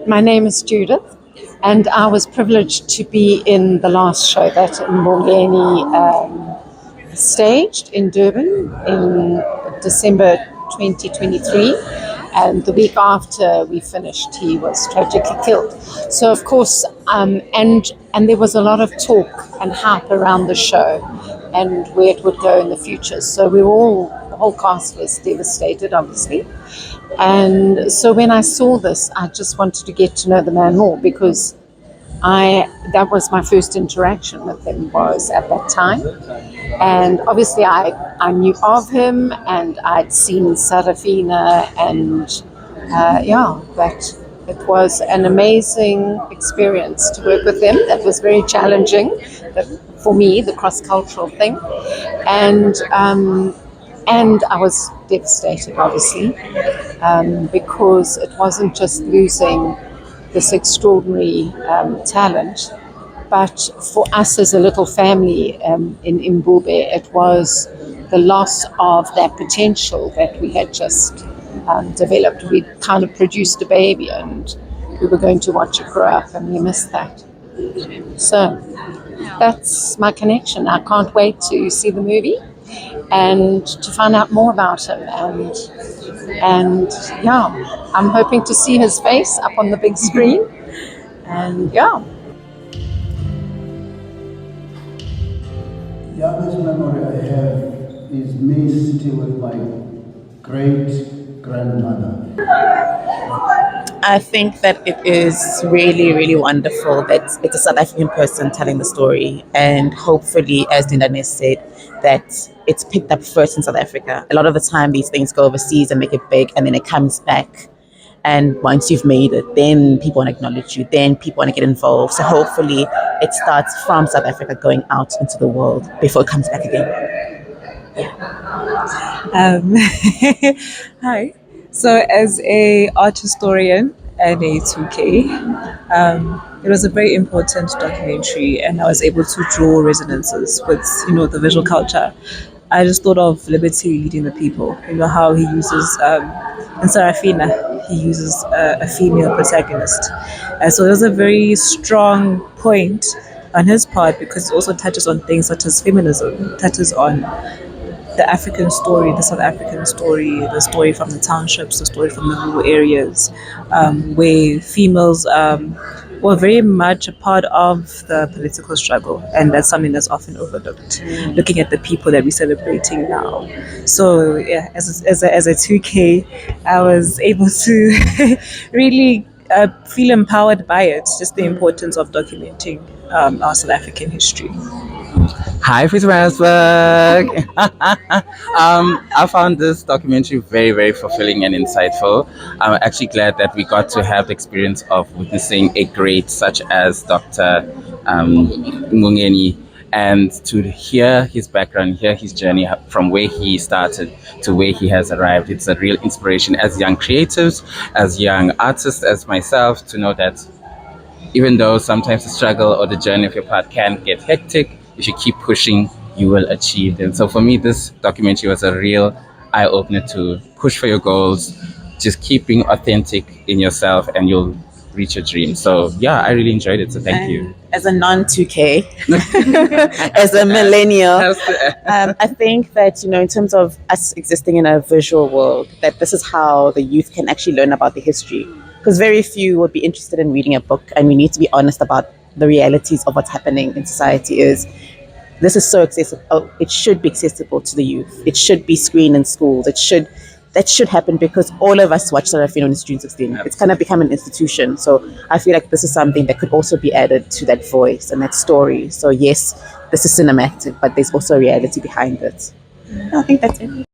My name is Judith, and I was privileged to be in the last show that Mbongeni staged in Durban in December 2023. And the week after we finished, he was tragically killed. So, of course, and there was a lot of talk and hype around the show and where it would go in the future. So the whole cast was devastated, obviously. And so when I saw this, I just wanted to get to know the man more because that was my first interaction with him was at that time. And obviously I knew of him and I'd seen Sarafina and but it was an amazing experience to work with him. That was very challenging for me, the cross-cultural thing. And I was devastated, obviously, because it wasn't just losing this extraordinary talent, but for us as a little family in Mbube, it was the loss of that potential that we had just developed. We kind of produced a baby and we were going to watch it grow up, and we missed that. So that's my connection. I can't wait to see the movie and to find out more about him. And I'm hoping to see his face up on the big screen. And The youngest memory I have is me sitting with my great-grandmother. I think that it is really, really wonderful that it's a South African person telling the story, and hopefully, as Lindani said, that it's picked up first in South Africa. A lot of the time, these things go overseas and make it big, and then it comes back. And once you've made it, then people want to acknowledge you, then people want to get involved. So hopefully, it starts from South Africa going out into the world before it comes back again. Hi. So as a art historian and a 2K, it was a very important documentary, and I was able to draw resonances with, the visual culture. I just thought of Liberty leading the people. How he uses, in Sarafina, he uses a female protagonist. And so it was a very strong point on his part because it also touches on things such as feminism, touches on the African story, the South African story, the story from the townships, the story from the rural areas, where females were very much a part of the political struggle, and that's something that's often overlooked, looking at the people that we're celebrating now. So as a 2K, I was able to really feel empowered by it, just the importance of documenting our South African history. Hi, Pietermaritzburg. I found this documentary very, very fulfilling and insightful. I'm actually glad that we got to have the experience of witnessing a great such as Dr. Mbongeni, and to hear his background, hear his journey from where he started to where he has arrived. It's a real inspiration as young creatives, as young artists, as myself, to know that even though sometimes the struggle or the journey of your path can get hectic, if you keep pushing, you will achieve them. So for me, this documentary was a real eye-opener to push for your goals, just keeping authentic in yourself, and you'll reach your dreams. So I really enjoyed it. So thank you. As a non-2K, as a millennial, I think that, in terms of us existing in a visual world, that this is how the youth can actually learn about the history. Because very few would be interested in reading a book, and we need to be honest about the realities of what's happening in society. This is so accessible. It should be accessible to the youth. It should be screened in schools. That should happen because all of us watch Sarafina on June 16. It's kind of become an institution. So I feel like this is something that could also be added to that voice and that story. So yes, this is cinematic, but there's also a reality behind it. I think that's it.